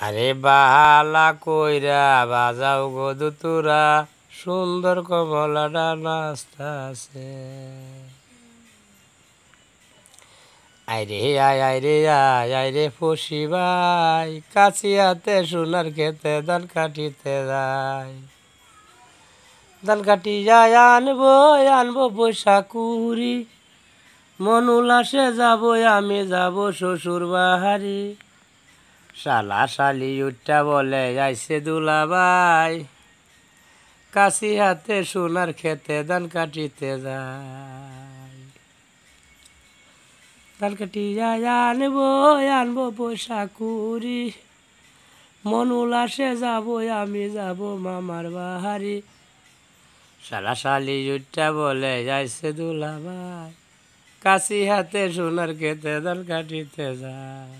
আরে বালা কইরা বাজাও গো দুতুরা, সুন্দর কমলাটা নাচতাছে। আইরে আয় আইরে আয় আইরে ফসি ভাই, কাছিয়াতে সোনার খেতে ধান কাটিতে যায়। ধান কাটি যায় আনবো আনবো পয়সা কুড়ি, মন উল্লাসে যাবো আমি যাবো শ্বশুর বাহারি। শালা শালি উঠটা বলে আইসে দুলাভাই, কাছি হাতে সোনার খেতে ধান কাটিতে যায়। ধান কাটি যায় আনবো আনবো পয়সা কুড়ি, মন উল্লাসে যাবো আমি যাবো মামার বাহারি। শালা শালি উঠটা বলে আইসে দুলাভাই, কাছি হাতে সোনার খেতে ধান কাটিতে যায়।